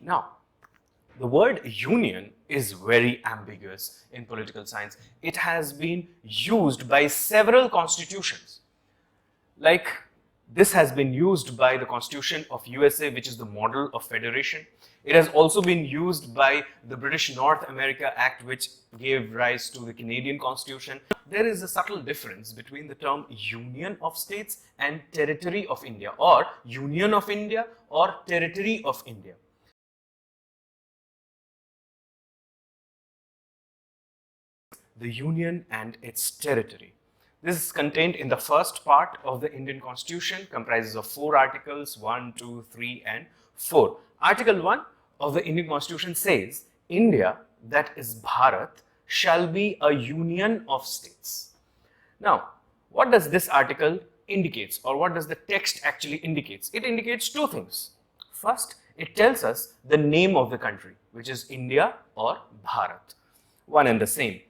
Now, the word union is very ambiguous in political science. It has been used by several constitutions. Like, this has been used by the Constitution of USA, which is the model of federation. It has also been used by the British North America Act, which gave rise to the Canadian Constitution. There is a subtle difference between the term Union of States and Territory of India, or Union of India or Territory of India. The Union and its territory. This is contained in the first part of the Indian Constitution, comprises of 4 articles, 1, 2, 3 and 4. Article 1 of the Indian Constitution says, India, that is Bharat, shall be a union of states. Now, what does this article indicate, or what does the text actually indicate? It indicates 2 things. First, it tells us the name of the country, which is India or Bharat, one and the same.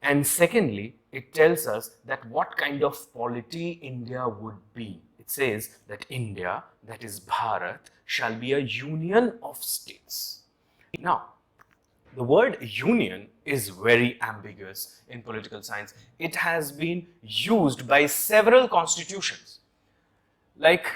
And secondly, it tells us that what kind of polity India would be. It says that India, that is Bharat, shall be a union of states. Now, the word union is very ambiguous in political science. It has been used by several constitutions. Like,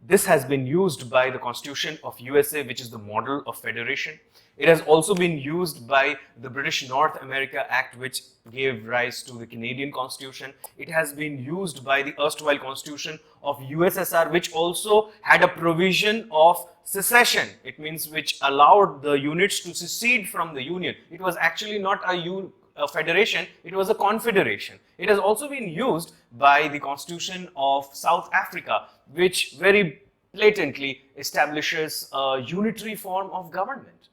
this has been used by the Constitution of USA, which is the model of federation. It has also been used by the British North America Act, which gave rise to the Canadian Constitution. It has been used by the erstwhile Constitution of USSR, which also had a provision of secession. It means which allowed the units to secede from the Union. It was actually not a federation, it was a confederation. It has also been used by the Constitution of South Africa, which very blatantly establishes a unitary form of government.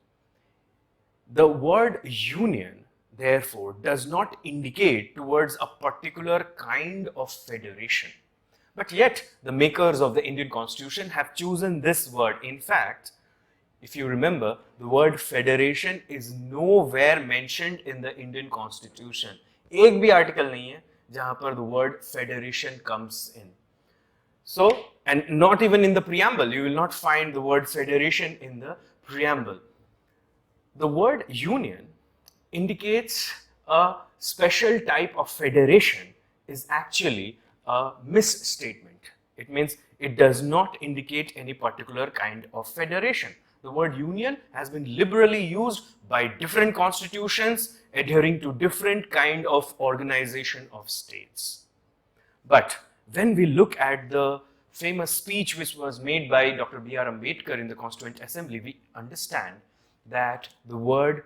The word union, therefore, does not indicate towards a particular kind of federation. But yet, the makers of the Indian Constitution have chosen this word. In fact, if you remember, the word federation is nowhere mentioned in the Indian Constitution. एक भी article नहीं है जहाँ पर the word federation comes in. So, and not even in the preamble, you will not find the word federation in the preamble. The word union indicates a special type of federation is actually a misstatement. It means it does not indicate any particular kind of federation. The word union has been liberally used by different constitutions adhering to different kind of organization of states. But when we look at the famous speech which was made by Dr. B.R. Ambedkar in the Constituent Assembly, we understand that the word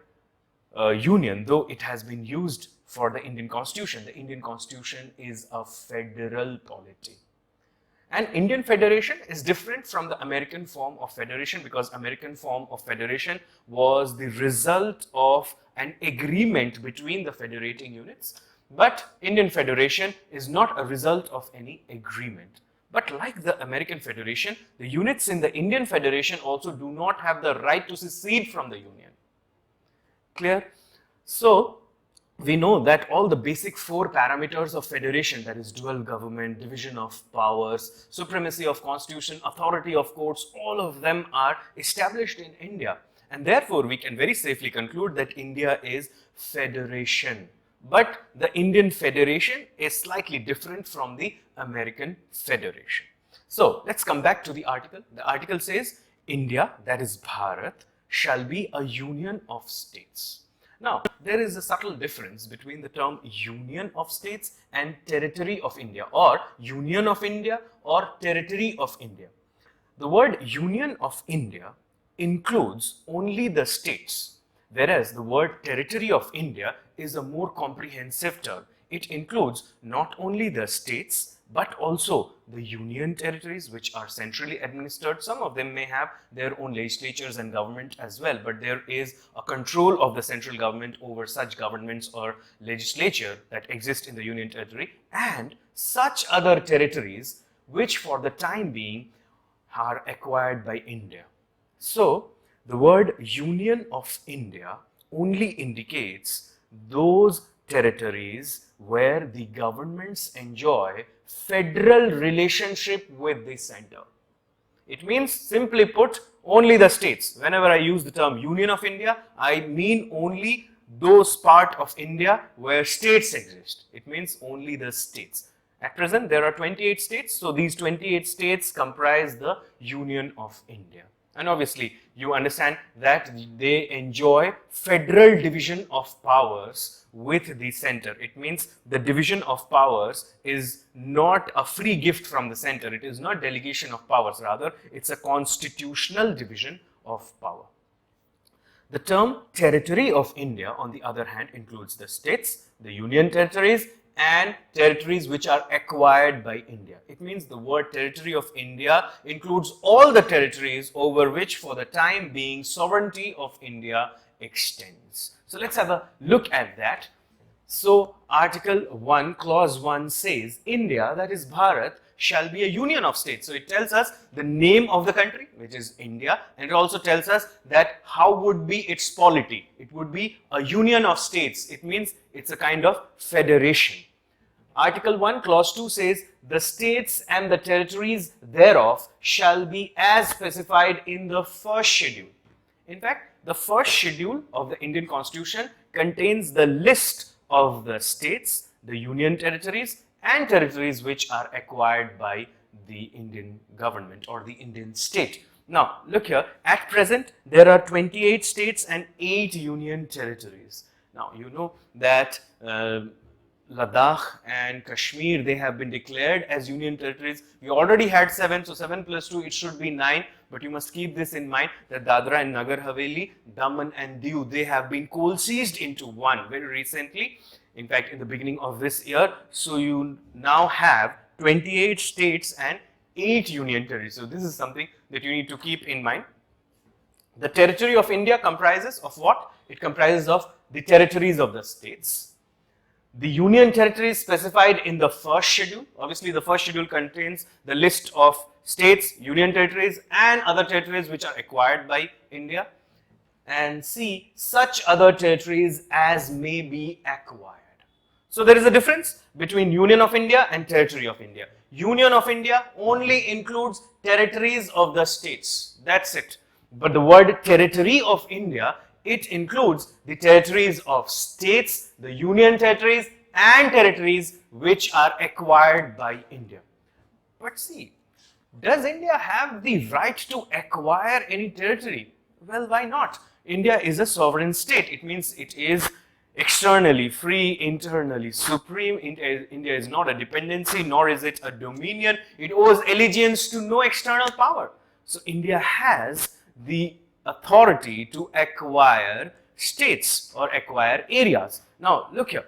union, though it has been used for the Indian Constitution is a federal polity. And Indian federation is different from the American form of federation, because American form of federation was the result of an agreement between the federating units. But Indian federation is not a result of any agreement. But like the American federation, the units in the Indian federation also do not have the right to secede from the union. Clear? So, we know that all the basic 4 parameters of federation, that is dual government, division of powers, supremacy of constitution, authority of courts, all of them are established in India. And therefore, we can very safely conclude that India is federation. But the Indian federation is slightly different from the American federation. So, let's come back to the article. The article says, India, that is Bharat, shall be a union of states. Now, there is a subtle difference between the term Union of States and Territory of India, or Union of India or Territory of India. The word Union of India includes only the states, whereas the word Territory of India is a more comprehensive term. It includes not only the states, but also the union territories, which are centrally administered. Some of them may have their own legislatures and government as well, but there is a control of the central government over such governments or legislature that exist in the union territory, and such other territories which for the time being are acquired by India. So, the word Union of India only indicates those territories where the governments enjoy federal relationship with the center. It means, simply put, only the states. Whenever I use the term Union of India, I mean only those part of India where states exist. It means only the states. At present, there are 28 states, so these 28 states comprise the Union of India. And obviously, you understand that they enjoy federal division of powers with the center. It means the division of powers is not a free gift from the center. It is not delegation of powers. Rather, it's a constitutional division of power. The term territory of India, on the other hand, includes the states, the union territories, and territories which are acquired by India. It means the word territory of India includes all the territories over which, for the time being, sovereignty of India extends. So let's have a look at that. So Article 1, Clause 1 says, India, that is Bharat, shall be a union of states. So it tells us the name of the country, which is India, and it also tells us that how would be its polity. It would be a union of states. It means it's a kind of federation. Article 1, Clause 2 says, the states and the territories thereof shall be as specified in the first schedule. In fact, the first schedule of the Indian Constitution contains the list of the states, the union territories, and territories which are acquired by the Indian government or the Indian state. Now, look here, at present, there are 28 states and 8 union territories. Now, you know that Ladakh and Kashmir, they have been declared as union territories. We already had 7, so 7 plus 2, it should be 9. But you must keep this in mind that Dadra and Nagar Haveli, Daman and Diu, they have been coalesced into one very recently. In fact, in the beginning of this year. So you now have 28 states and 8 union territories. So this is something that you need to keep in mind. The territory of India comprises of what? It comprises of the territories of the states. The union territories specified in the first schedule. Obviously, the first schedule contains the list of states, union territories, and other territories which are acquired by India. And C, such other territories as may be acquired. So there is a difference between Union of India and Territory of India. Union of India only includes territories of the states. That's it. But the word Territory of India, it includes the territories of states, the union territories, and territories which are acquired by India. But see, does India have the right to acquire any territory? Well, why not? India is a sovereign state. It means it is externally free, internally supreme. India is not a dependency, nor is it a dominion. It owes allegiance to no external power. So India has the authority to acquire states or acquire areas. Now, look here.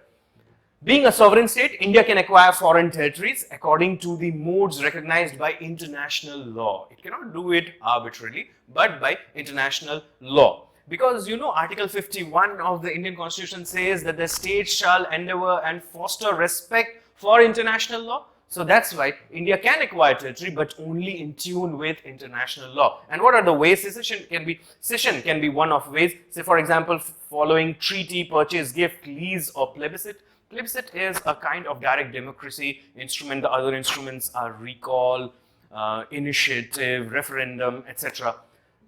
Being a sovereign state, India can acquire foreign territories according to the modes recognized by international law. It cannot do it arbitrarily, but by international law. Because, you know, Article 51 of the Indian Constitution says that the states shall endeavor and foster respect for international law. So that's why India can acquire territory, but only in tune with international law. And what are the ways secession can be? Secession can be one of ways. Say, for example, following treaty, purchase, gift, lease, or plebiscite. Plebiscite is a kind of direct democracy instrument. The other instruments are recall, initiative, referendum, etc.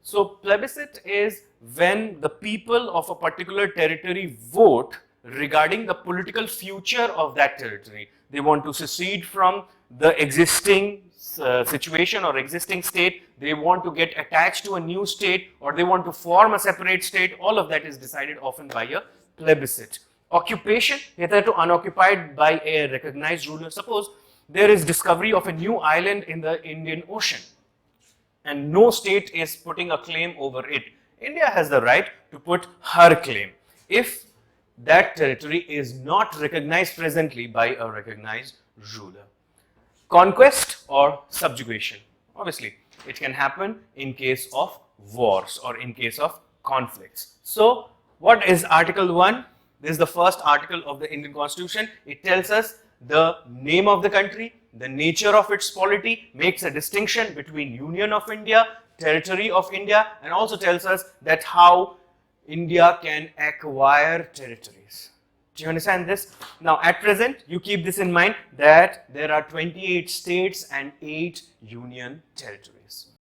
So plebiscite is when the people of a particular territory vote regarding the political future of that territory. They want to secede from the existing situation or existing state. They want to get attached to a new state, or they want to form a separate state. All of that is decided often by a plebiscite. Occupation, hitherto unoccupied by a recognized ruler. Suppose there is discovery of a new island in the Indian Ocean and no state is putting a claim over it. India has the right to put her claim if that territory is not recognized presently by a recognized ruler. Conquest or subjugation. Obviously, it can happen in case of wars or in case of conflicts. So, what is Article 1? This is the first article of the Indian Constitution. It tells us the name of the country, the nature of its polity, makes a distinction between Union of India, Territory of India, and also tells us that how India can acquire territories. Do you understand this? Now, at present, you keep this in mind that there are 28 states and 8 union territories.